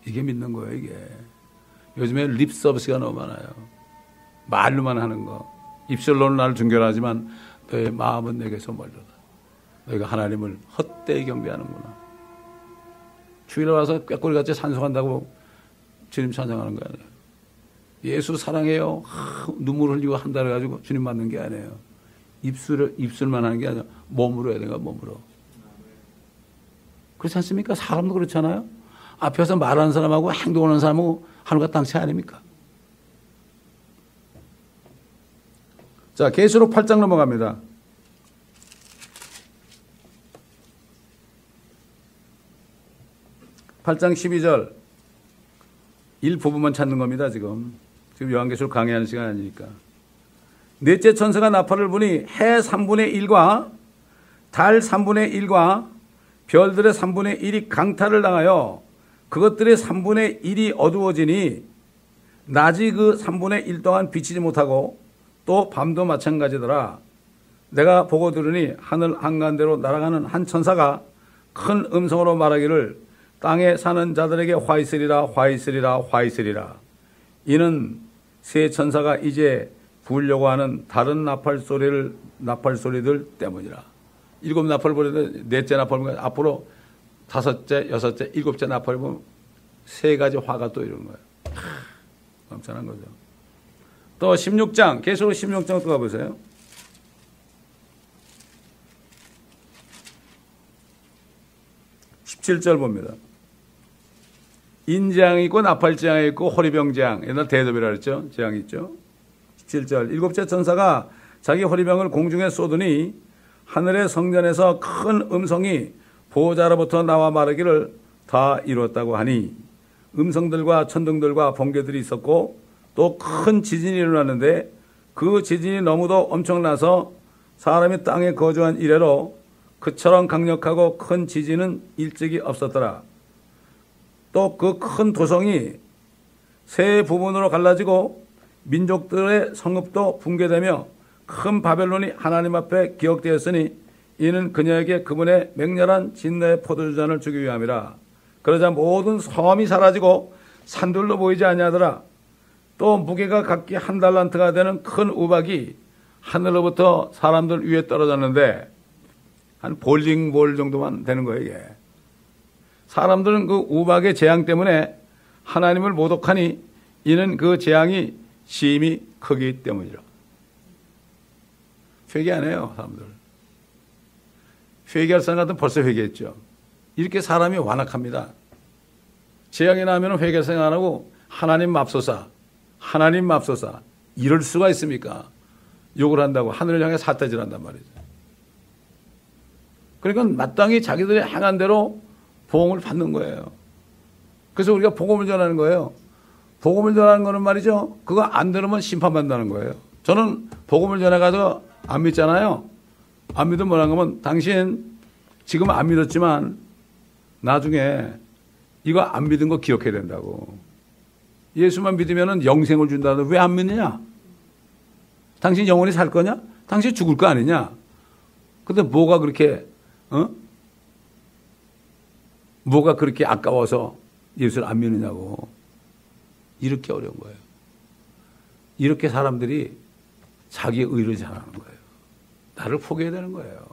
이게 믿는 거예요. 이게. 요즘에 립 서비스가 너무 많아요. 말로만 하는 거. 입술로는 나를 존경하지만 너의 마음은 내게서 멀리다. 너희가 하나님을 헛되이 경배하는구나. 주일에 와서 꾀꼬리같이 산송한다고 주님 찬양하는 거 아니에요. 예수 사랑해요. 눈물 흘리고 한다 해가지고 주님 만난 게 아니에요. 입술만 하는 게 아니라 몸으로 해야 되니까 몸으로. 그렇지 않습니까? 사람도 그렇잖아요. 앞에서 말하는 사람하고 행동하는 사람하고 하늘과 땅 차이 아닙니까? 자, 계시록 8장 넘어갑니다. 8장 12절 일부분만 찾는 겁니다. 지금 요한계시록 강의하는 시간 아니니까. 넷째 천사가 나팔을 부니 해 3분의 1과 달 3분의 1과 별들의 3분의 1이 강탈을 당하여 그것들의 3분의 1이 어두워지니 낮이 그 3분의 1 동안 비치지 못하고 또 밤도 마찬가지더라. 내가 보고 들으니 하늘 한가운데로 날아가는 한 천사가 큰 음성으로 말하기를 땅에 사는 자들에게 화 있으리라 화 있으리라 화 있으리라. 이는 세 천사가 이제 부으려고 하는 다른 나팔 소리들 때문이라. 7 나팔을 부르는데 넷째 나팔을 부르면 앞으로 5째, 6째, 7째 나팔을 부르면 3가지 화가 또 이러는 거예요. 엄청난 거죠. 또 16장, 계시록 16장 또 가보세요. 17절 봅니다. 인재앙이 있고 나팔재앙이 있고 호리병재앙, 옛날 대접이라 그랬죠. 재앙이 있죠. 17절, 7째 천사가 자기 호리병을 공중에 쏘더니 하늘의 성전에서 큰 음성이 보호자로부터 나와 말하기를 다 이루었다고 하니 음성들과 천둥들과 번개들이 있었고 또 큰 지진이 일어났는데 그 지진이 너무도 엄청나서 사람이 땅에 거주한 이래로 그처럼 강력하고 큰 지진은 일찍이 없었더라. 또 그 큰 도성이 세 부분으로 갈라지고 민족들의 성읍도 붕괴되며 큰 바벨론이 하나님 앞에 기억되었으니 이는 그녀에게 그분의 맹렬한 진노의 포도주잔을 주기 위함이라. 그러자 모든 섬이 사라지고 산들도 보이지 아니하더라. 또 무게가 각기 1달란트가 되는 큰 우박이 하늘로부터 사람들 위에 떨어졌는데 한 볼링볼 정도만 되는 거예요. 이게. 사람들은 그 우박의 재앙 때문에 하나님을 모독하니 이는 그 재앙이 심히 크기 때문이라. 회개 안 해요, 사람들. 회개할 사람 같으면 벌써 회개했죠. 이렇게 사람이 완악합니다. 재앙이 나면 회개 생각 안 하고 하나님 맙소사, 하나님 맙소사. 이럴 수가 있습니까? 욕을 한다고 하늘을 향해 삿대질한단 말이죠. 그러니까 마땅히 자기들이 행한 대로 보응을 받는 거예요. 그래서 우리가 복음을 전하는 거예요. 복음을 전하는 거는 말이죠. 그거 안 들으면 심판받는다는 거예요. 저는 복음을 전해가서 안 믿잖아요. 안 믿으면 뭐라는 거면 당신 지금 안 믿었지만 나중에 이거 안 믿은 거 기억해야 된다고. 예수만 믿으면 영생을 준다는데 왜 안 믿느냐? 당신 영원히 살 거냐? 당신 죽을 거 아니냐? 근데 뭐가 그렇게 뭐가 그렇게 아까워서 예수를 안 믿느냐고. 이렇게 어려운 거예요. 이렇게 사람들이 자기 의를 잘하는 거예요. 나를 포기해야 되는 거예요.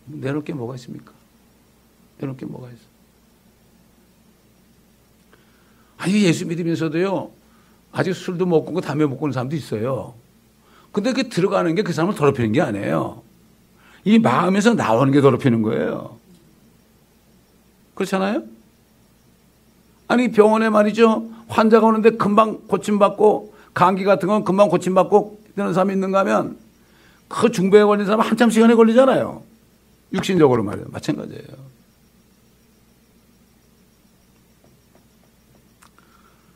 내놓을 게 뭐가 있습니까? 내놓을 게 뭐가 있어? 아니 예수 믿으면서도요. 아직 술도 못 끊고 담배 못 끊는 사람도 있어요. 근데 그 들어가는 게 그 사람을 더럽히는 게 아니에요. 이 마음에서 나오는 게 더럽히는 거예요. 그렇잖아요? 아니 병원에 말이죠. 환자가 오는데 금방 고침받고 감기 같은 건 금방 고침받고 되는 사람이 있는가 하면 그 중병에 걸린 사람은 한참 시간에 걸리잖아요. 육신적으로 말이에요. 마찬가지예요.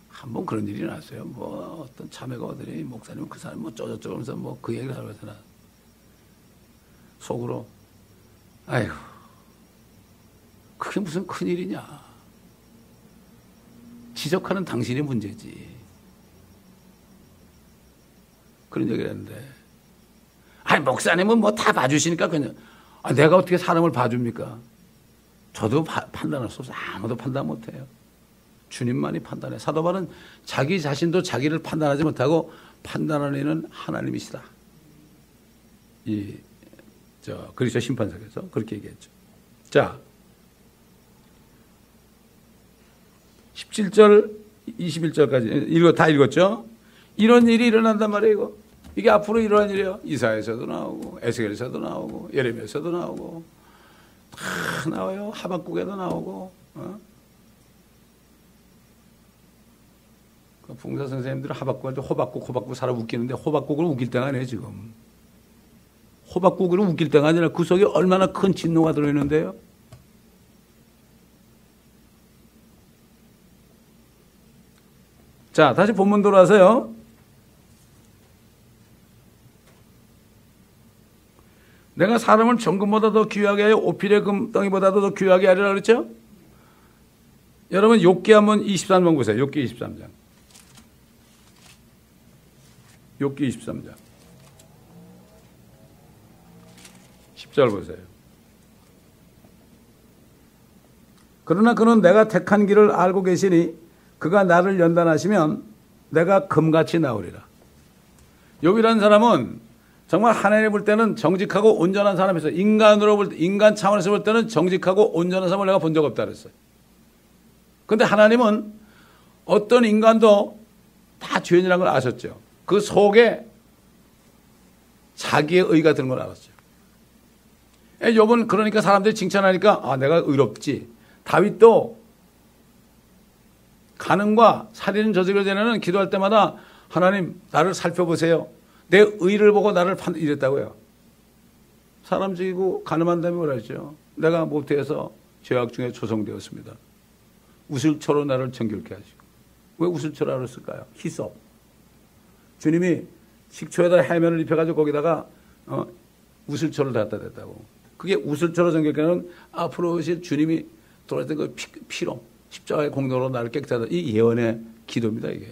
한번 그런 일이 났어요. 뭐 어떤 자매가 오더니 목사님 그 사람 뭐 쪼저쪼 하면서 뭐 그 얘기를 하고 있잖아. 속으로 아이고 그게 무슨 큰일이냐. 지적하는 당신이 문제지. 그런 얘기를 했는데 아니 목사님은 뭐 다 봐주시니까 그냥 내가 어떻게 사람을 봐줍니까? 저도 판단할 수 없어요. 아무도 판단 못해요. 주님만이 판단해. 사도 바울은 자기 자신도 자기를 판단하지 못하고 판단하는 이는 하나님이시다. 그리스도 심판석에서 그렇게 얘기했죠. 자, 17절, 21절까지 이거 다 읽었죠? 이런 일이 일어난단 말이에요. 이거. 이게 앞으로 일어난 일이에요. 이사야에서도 나오고 에스겔에서도 나오고 예레미야에서도 나오고 다 나와요. 하박국에도 나오고. 그 봉사 선생님들은 하박국한테 호박국 사람 웃기는데 호박국을 웃길 때가 아니에요 지금. 호박국을 웃길 때가 아니라 그 속에 얼마나 큰 진노가 들어있는데요. 자, 다시 본문 돌아와서요. 내가 사람을 정금보다 더 귀하게 하여 오필의 금덩이보다도 더 귀하게 하리라 그랬죠? 여러분 욥기 한번 23장 보세요. 욥기 23장. 욥기 23장. 10절 보세요. 그러나 그는 내가 택한 길을 알고 계시니 그가 나를 연단하시면 내가 금같이 나오리라. 욥이라는 사람은 정말 하나님 볼 때는 정직하고 온전한 사람이었어요. 인간으로 볼 때, 인간 차원에서 볼 때는 정직하고 온전한 사람을 내가 본 적 없다 그랬어요. 그런데 하나님은 어떤 인간도 다 죄인이라는 걸 아셨죠. 그 속에 자기의 의가 드는 걸 알았죠. 욥은 그러니까 사람들이 칭찬하니까 아, 내가 의롭지. 다윗도 간음과 살인 저지르기 전에는 기도할 때마다 하나님 나를 살펴보세요. 내 의를 보고 나를 이랬다고요. 사람 죽이고 간음한다면 뭐라 했죠. 내가 모태에서 죄악 중에 조성되었습니다. 우슬초로 나를 정결케 하시고. 왜 우슬초라고 그랬을까요? 히솝. 주님이 식초에다 해면을 입혀가지고 거기다가 우슬초를 갖다 댔다고. 그게 우슬초로 정결케 하는 앞으로 오실 주님이 돌아올 때 그 피로 십자가의 공로로 나를 깨끗게 하다. 이 예언의 기도입니다. 이게.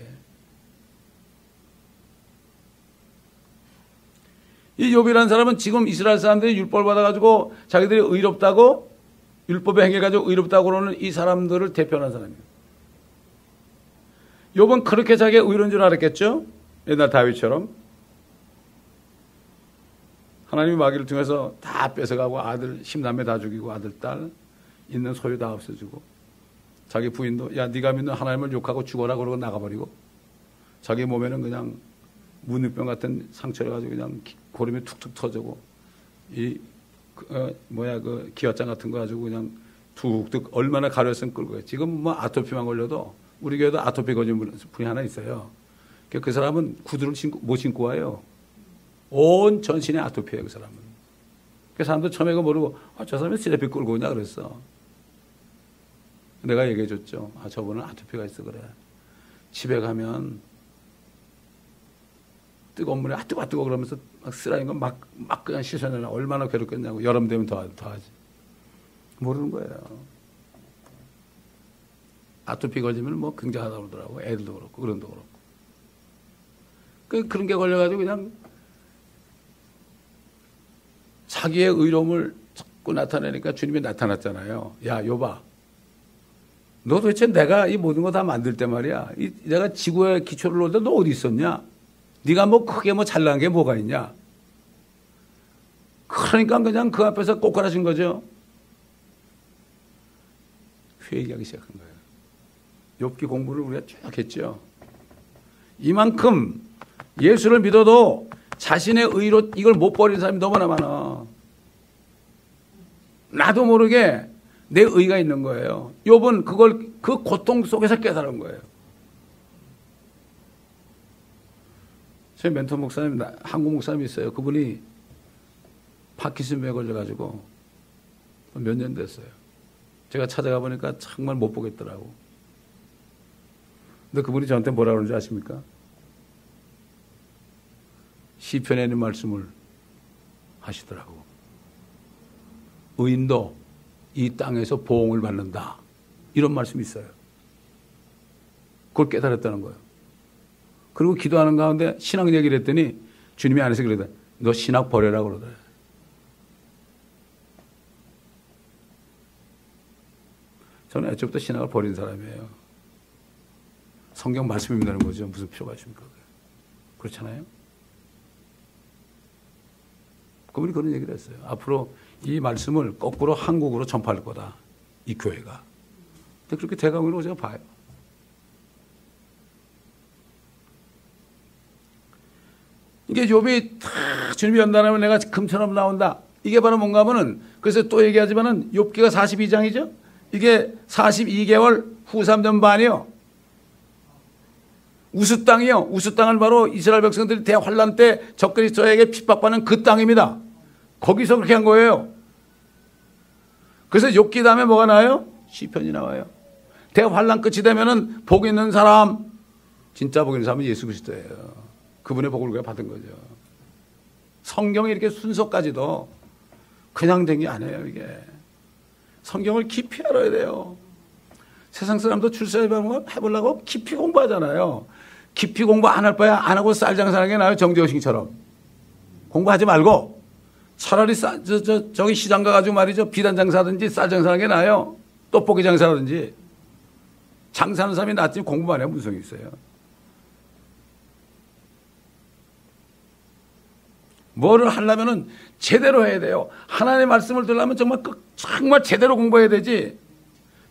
이 욥이라는 사람은 지금 이스라엘 사람들이 율법을 받아가지고 자기들이 의롭다고 율법에 행해가지고 의롭다고 그러는 이 사람들을 대표하는 사람이에요. 욥은 그렇게 자기가 의로운 줄 알았겠죠? 옛날 다윗처럼. 하나님이 마귀를 통해서 다 뺏어가고 아들 10남매 다 죽이고 아들 딸 있는 소유 다 없애주고 자기 부인도 야 네가 믿는 하나님을 욕하고 죽어라 그러고 나가버리고 자기 몸에는 그냥 문익병 같은 상처를 가지고 그냥 고름이 툭툭 터지고 그 기왓장 같은 거 가지고 그냥 툭툭 얼마나 가려웠으면 끌고 가요. 지금 뭐 아토피만 걸려도 우리 교회도 아토피 걸린 분이 하나 있어요. 그 사람은 구두를 못 신고 와요. 온 전신에 아토피예요. 그 사람은. 그 사람도 처음에 그거 모르고 저 사람이 쓰레기 끌고 오냐 그랬어. 내가 얘기해 줬죠. 저분은 아토피가 있어 그래. 집에 가면 뜨거운 물에 뜨거 그러면서 막 쓰라는 거 막 그냥 씻어내라. 얼마나 괴롭겠냐고. 여름 되면 더 하지. 모르는 거예요. 아토피 걸리면 뭐 굉장하다고 그러더라고. 애들도 그렇고 어른도 그렇고. 그런 게 걸려가지고 그냥 자기의 의로움을 자꾸 나타내니까 주님이 나타났잖아요. 야, 욥아. 너 도대체 내가 이 모든 거 다 만들 때 말이야. 내가 지구에 기초를 놓을 때 너 어디 있었냐? 네가 뭐 크게 뭐 잘난 게 뭐가 있냐? 그러니까 그냥 그 앞에서 꼬꾸라진 거죠. 회개하기 시작한 거예요. 욥기 공부를 우리가 쭉 했죠. 이만큼 예수를 믿어도 자신의 의로 이걸 못 버리는 사람이 너무나 많아. 나도 모르게 내 의가 있는 거예요. 욥은 그걸 그 고통 속에서 깨달은 거예요. 제 멘토 목사님, 한국 목사님이 있어요. 그분이 파킨슨병에 걸려가지고 몇 년 됐어요. 제가 찾아가 보니까 정말 못 보겠더라고. 근데 그분이 저한테 뭐라 그러는지 아십니까? 시편에 있는 말씀을 하시더라고. 의인도 이 땅에서 보응을 받는다. 이런 말씀이 있어요. 그걸 깨달았다는 거예요. 그리고 기도하는 가운데 신앙 얘기를 했더니 주님이 안에서 그러더라. 너 신학 버려라 그러더라. 저는 애초부터 신학을 버린 사람이에요. 성경 말씀입니다는 거죠. 무슨 필요가 있습니까? 그렇잖아요. 그분이 그런 얘기를 했어요. 앞으로 이 말씀을 거꾸로 한국으로 전파할 거다. 이 교회가. 근데 그렇게 돼가고 있는 거 제가 봐요. 이게 욥이 다 주님이 연단하면 내가 금처럼 나온다. 이게 바로 뭔가 하면은 그래서 또 얘기하지만은 욥기가 42장이죠. 이게 42개월 후 3년 반이요. 우스 땅이요. 우스 땅은 바로 이스라엘 백성들이 대환란 때 적그리스도에게 핍박받는 그 땅입니다. 거기서 그렇게 한 거예요. 그래서 욥기 다음에 뭐가 나와요? 시편이 나와요. 대환란 끝이 되면은 복 있는 사람, 진짜 복 있는 사람은 예수 그리스도예요. 그분의 복을 우리가 받은 거죠. 성경이 이렇게 순서까지도 그냥 된 게 아니에요. 이게 성경을 깊이 알아야 돼요. 세상 사람도 출세해보려고 깊이 공부하잖아요. 깊이 공부 안 할 바야 안 하고 쌀 장사하는 게 나아요. 정재호식처럼 공부하지 말고 차라리 저기 시장 가가지고 말이죠, 비단 장사하든지 쌀 장사하는 게 나아요. 떡볶이 장사하든지. 장사하는 사람이 낫지 공부만 해야 무슨 소용이 있어요. 뭐를 하려면은 제대로 해야 돼요. 하나님의 말씀을 들으려면 정말 제대로 공부해야 되지.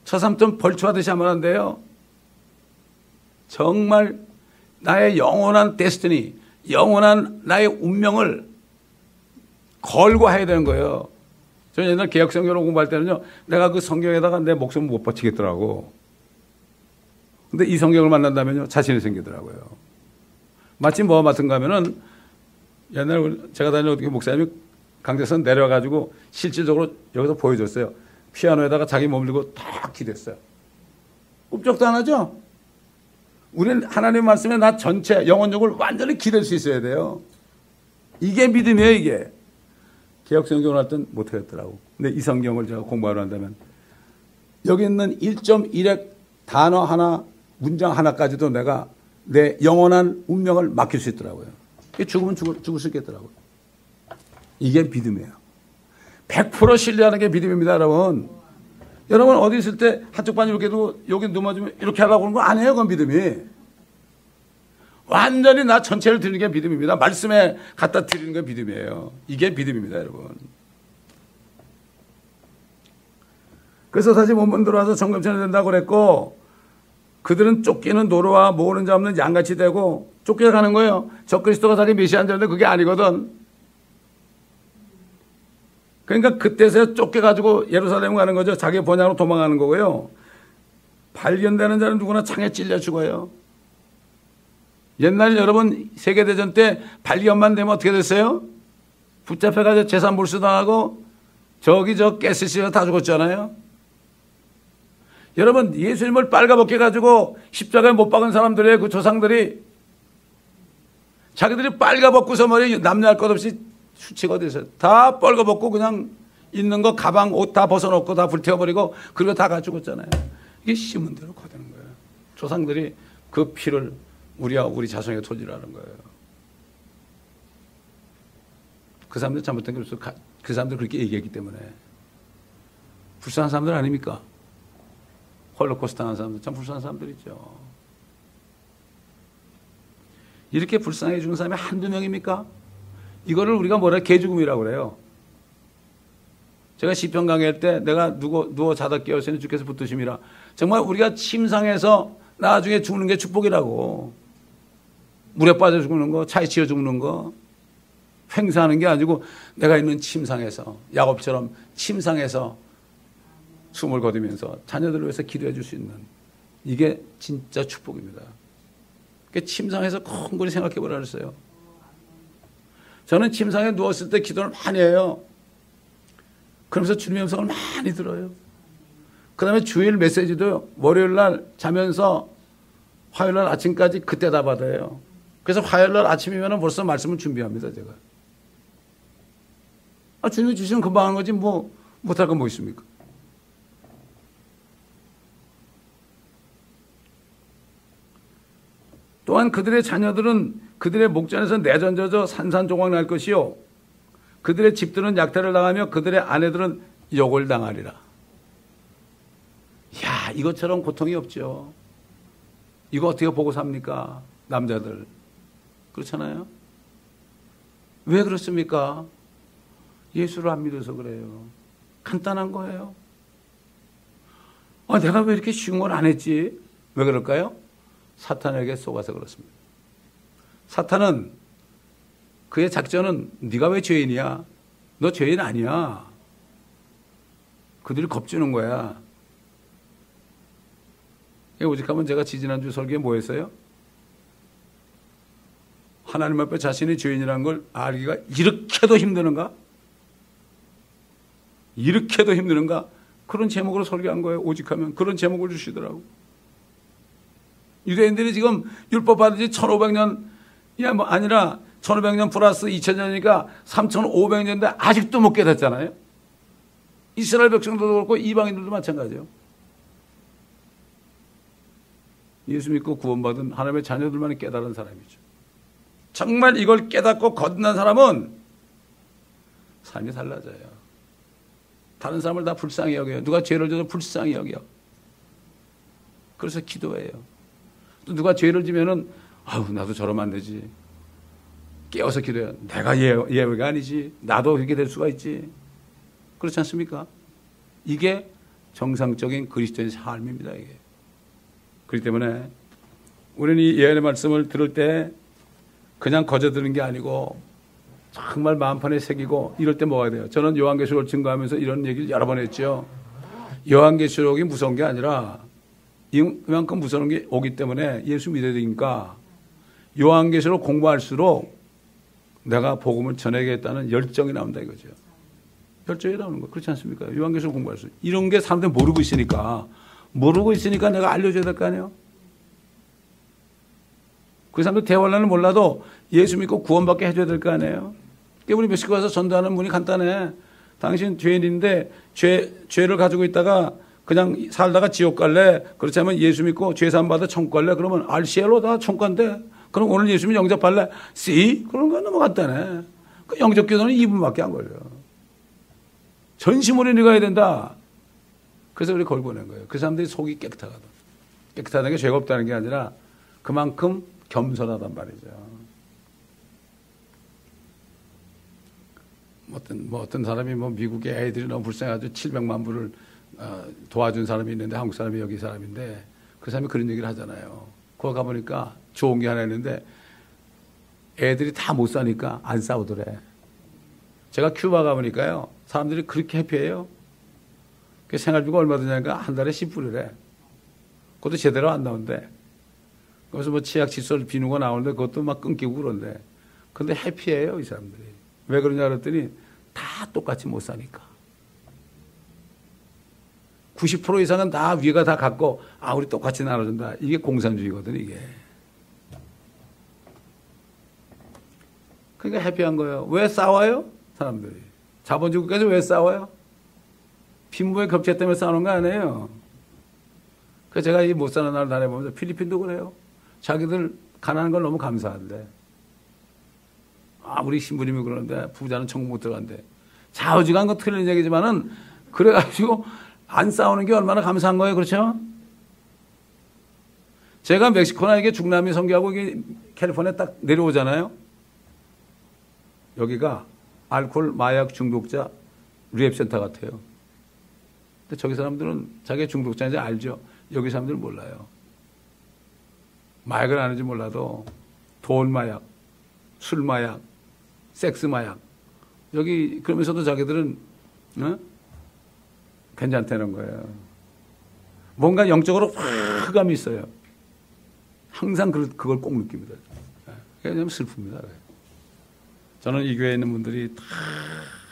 저 사람처럼 벌초하듯이 하면 안 돼요. 정말 나의 영원한 데스티니, 영원한 나의 운명을 걸고 해야 되는 거예요. 저는 옛날 개혁성경을 공부할 때는요, 내가 그 성경에다가 내 목숨 못 바치겠더라고. 근데 이 성경을 만난다면요, 자신이 생기더라고요. 마치 뭐와 같은가 하면은, 옛날 제가 다니는 어떻게 목사님이 강대선 내려와가지고 실질적으로 여기서 보여줬어요. 피아노에다가 자기 몸을 들고 딱 기댔어요. 꿈쩍도 안 하죠? 우리는 하나님 말씀에 나 전체 영혼력을 완전히 기댈 수 있어야 돼요. 이게 믿음이에요, 이게. 개혁성경을 할 땐 못하겠더라고. 근데 이 성경을 제가 공부하러 한다면 여기 있는 1.1획 단어 하나, 문장 하나까지도 내가 내 영원한 운명을 맡길 수 있더라고요. 죽으면 죽을 수 있겠더라고요. 이게 믿음이에요. 100% 신뢰하는 게 믿음입니다, 여러분. 여러분 어디 있을 때 한쪽 반 이렇게 두고 여기 넘어지면 이렇게 하라고 하는 거 아니에요, 그건 믿음이. 완전히 나 전체를 드리는 게 믿음입니다. 말씀에 갖다 드리는 게 믿음이에요. 이게 믿음입니다, 여러분. 그래서 다시 몸만 들어와서 정금천이 된다고 그랬고, 그들은 쫓기는 노루와 모으는 자 없는 양같이 되고 쫓겨가는 거예요. 저 그리스도가 자기 메시아인 줄 알았는데 그게 아니거든. 그러니까 그때서야 쫓겨가지고 예루살렘 가는 거죠. 자기 본향으로 도망가는 거고요. 발견되는 자는 누구나 창에 찔려 죽어요. 옛날 여러분 세계대전 때 발견만 되면 어떻게 됐어요? 붙잡혀가지고 재산 몰수당하고 저기 저 가스실에 다 죽었잖아요. 여러분 예수님을 빨가벗겨가지고 십자가에 못 박은 사람들의 그 조상들이 자기들이 빨가벗고서 머리 남녀할 것 없이 수치가 어디 있어요? 다 빨가벗고 그냥 있는 거 가방 옷 다 벗어놓고 다 불태워버리고 그리고 다 가 죽었잖아요. 이게 심은 대로 거두는 거예요. 조상들이 그 피를 우리와 우리 자손에게 토지라는 거예요. 그 사람들 잘못된 게 없어. 그 사람들 그렇게 얘기했기 때문에. 불쌍한 사람들 아닙니까? 홀로코스트 당한 사람들 참 불쌍한 사람들이죠. 이렇게 불쌍해 죽은 사람이 한두 명입니까? 이거를 우리가 뭐라 개죽음이라고 그래요. 제가 시편 강의할 때 내가 누워 자다 깨었으니 주께서 붙드심이라. 정말 우리가 침상에서 나중에 죽는 게 축복이라고. 물에 빠져 죽는 거, 차에 치여 죽는 거 횡사하는 게 아니고 내가 있는 침상에서 야곱처럼 침상에서 숨을 거두면서 자녀들을 위해서 기도해 줄 수 있는 이게 진짜 축복입니다. 그 침상에서 콩고리 생각해 보라 그랬어요. 저는 침상에 누웠을 때 기도를 많이 해요. 그러면서 주님의 음성을 많이 들어요. 그 다음에 주일 메시지도 월요일 날 자면서 화요일 날 아침까지 그때 다 받아요. 그래서 화요일 날 아침이면 벌써 말씀을 준비합니다, 제가. 주님이 주시면 금방 하는 거지, 뭐, 못할 건 뭐 있습니까? 또한 그들의 자녀들은 그들의 목전에서 내던져져 산산조각 날 것이요. 그들의 집들은 약탈을 당하며 그들의 아내들은 욕을 당하리라. 야, 이것처럼 고통이 없죠. 이거 어떻게 보고 삽니까? 남자들. 그렇잖아요? 왜 그렇습니까? 예수를 안 믿어서 그래요. 간단한 거예요. 내가 왜 이렇게 쉬운 걸 안 했지? 왜 그럴까요? 사탄에게 속아서 그렇습니다. 사탄은 그의 작전은 네가 왜 죄인이야? 너 죄인 아니야. 그들이 겁주는 거야. 오직하면 제가 지지난주 설교에 뭐 했어요? 하나님 앞에 자신이 죄인이라는 걸 알기가 이렇게도 힘드는가? 이렇게도 힘드는가? 그런 제목으로 설교한 거예요. 오직하면 그런 제목을 주시더라고. 유대인들이 지금 율법 받은 지 1500년, 뭐 아니라 1500년 플러스 2000년이니까 3500년인데 아직도 못 깨닫잖아요. 이스라엘 백성들도 그렇고 이방인들도 마찬가지예요. 예수 믿고 구원받은 하나님의 자녀들만이 깨달은 사람이죠. 정말 이걸 깨닫고 거듭난 사람은 삶이 달라져요. 다른 사람을 다 불쌍히 여겨요. 누가 죄를 져도 불쌍히 여겨. 그래서 기도해요. 또 누가 죄를 지면은 아우 나도 저러면 안 되지. 깨워서 기도해요. 내가 예외가 아니지. 나도 그렇게 될 수가 있지. 그렇지 않습니까? 이게 정상적인 그리스도인의 삶입니다. 이게. 그렇기 때문에 우리는 이 예언의 말씀을 들을 때 그냥 거저 듣는 게 아니고 정말 마음판에 새기고 이럴 때 뭐가 돼요? 저는 요한계시록을 증거하면서 이런 얘기를 여러 번 했죠. 요한계시록이 무서운 게 아니라 이만큼 무서운 게 오기 때문에 예수 믿어야 되니까 요한계시록 공부할수록 내가 복음을 전해야겠다는 열정이 나온다 이거죠. 열정이 나오는 거예요. 그렇지 않습니까? 요한계시록 공부할수록. 이런 게 사람들이 모르고 있으니까 내가 알려줘야 될 거 아니에요? 그 사람들 대화를 몰라도 예수 믿고 구원받게 해줘야 될 거 아니에요? 우리 멕시코 가서 전도하는 문이 간단해. 당신 죄인인데 죄를 가지고 있다가 그냥 살다가 지옥 갈래? 그렇지 않으면 예수 믿고 죄 사함 받아 천국 갈래? 그러면 RCL로 다 천국 간대. 그럼 오늘 예수 믿 영접할래? C? 그런 건 너무 간단해. 그 영접 기도는 2분밖에 안 걸려. 전심으로 읽어야 된다. 그래서 우리 걸 보낸 거예요. 그 사람들이 속이 깨끗하거든. 깨끗하다는 게 죄가 없다는 게 아니라 그만큼 겸손하단 말이죠. 어떤 사람이 미국의 애들이 너무 불쌍해가지고 700만 불을 도와준 사람이 있는데 한국 사람이 여기 사람인데 그 사람이 그런 얘기를 하잖아요. 거기 가보니까 좋은 게 하나 있는데 애들이 다 못 사니까 안 싸우더래. 제가 큐바 가보니까요. 사람들이 그렇게 해피해요. 그 생활비가 얼마 드냐니까 한 달에 10불이래. 그것도 제대로 안 나온대. 그래서 치약 칫솔 비누가 나오는데 그것도 막 끊기고 그런데. 근데 해피해요, 이 사람들이. 왜 그러냐 그랬더니 다 똑같이 못 사니까. 90% 이상은 다 위가 다 갖고 우리 똑같이 나눠준다. 이게 공산주의거든 이게. 그러니까 해피한 거예요. 왜 싸워요? 사람들이. 자본주의국가에서 왜 싸워요? 빈부의 격차 때문에 싸우는 거 아니에요. 그래서 제가 이 못 사는 나라 다녀보면서 필리핀도 그래요. 자기들 가난한 걸 너무 감사한데. 우리 신부님이 그러는데 부자는 천국 못 들어간대. 좌우지간 거 틀린 얘기지만은 그래가지고 안 싸우는 게 얼마나 감사한 거예요. 그렇죠? 제가 멕시코나 이게 중남미 선교하고 이게 캘리포니아에 딱 내려오잖아요. 여기가 알코올 마약 중독자 리헵센터 같아요. 근데 저기 사람들은 자기가 중독자인지 알죠. 여기 사람들은 몰라요. 마약을 아는지 몰라도 돈 마약, 술 마약, 섹스 마약. 여기 그러면서도 자기들은 괜찮다는 거예요. 뭔가 영적으로 흑암이 있어요. 항상 그걸 꼭 느낍니다. 그냥 슬픕니다. 저는 이 교회에 있는 분들이 다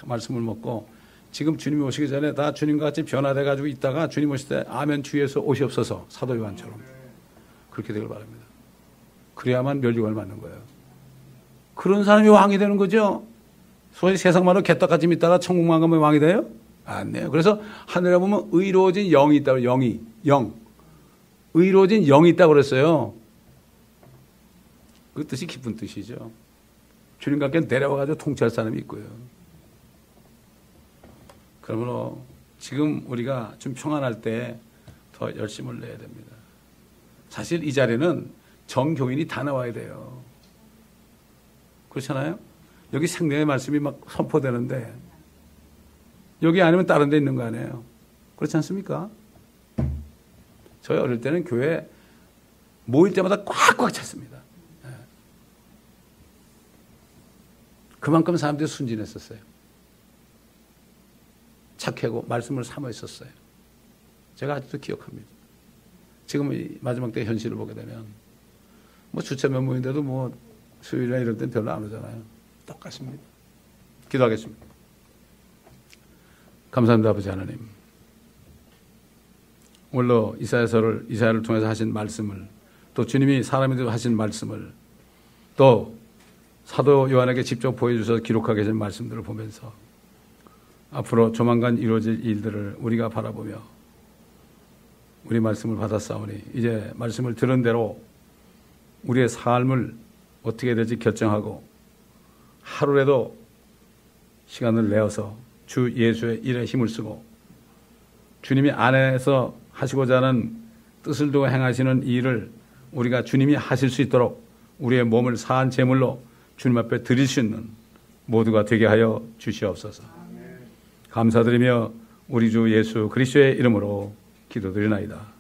말씀을 먹고 지금 주님 오시기 전에 다 주님과 같이 변화돼 가지고 있다가 주님 오실 때 아멘 주 예수 오시옵소서 사도 요한처럼 그렇게 되길 바랍니다. 그래야만 멸류관을 받는 거예요. 그런 사람이 왕이 되는 거죠. 소위 세상말로 개떡같이 믿다가 천국만 가면 왕이 돼요? 안 돼요. 그래서 하늘에 보면 의로워진 영이 있다고. 영. 의로워진 영이 있다고 그랬어요. 그 뜻이 기쁜 뜻이죠. 주님과 함께 내려와가지고 통치할 사람이 있고요. 그러므로 지금 우리가 좀 평안할 때 더 열심을 내야 됩니다. 사실 이 자리는 정교인이 다 나와야 돼요. 그렇잖아요? 여기 생명의 말씀이 막 선포되는데 여기 아니면 다른 데 있는 거 아니에요? 그렇지 않습니까? 저희 어릴 때는 교회 모일 때마다 꽉꽉 찼습니다. 그만큼 사람들이 순진했었어요. 착하고 말씀을 삼아 있었어요. 제가 아직도 기억합니다. 지금 이 마지막 때 현실을 보게 되면 주체 면모인데도 수요일이나 이럴 땐 별로 안 오잖아요. 똑같습니다. 기도하겠습니다. 감사합니다, 아버지 하나님. 오늘로 이사야를 통해서 하신 말씀을 또 주님이 사람에게 하신 말씀을 또 사도 요한에게 직접 보여주셔서 기록하게 된 말씀들을 보면서 앞으로 조만간 이루어질 일들을 우리가 바라보며 우리 말씀을 받았사오니 이제 말씀을 들은 대로 우리의 삶을 어떻게 될지 결정하고 하루라도 시간을 내어서 주 예수의 일에 힘을 쓰고 주님이 안에서 하시고자 하는 뜻을 두고 행하시는 일을 우리가 주님이 하실 수 있도록 우리의 몸을 사한 제물로 주님 앞에 드릴 수 있는 모두가 되게 하여 주시옵소서. 감사드리며 우리 주 예수 그리스도의 이름으로 기도드리나이다.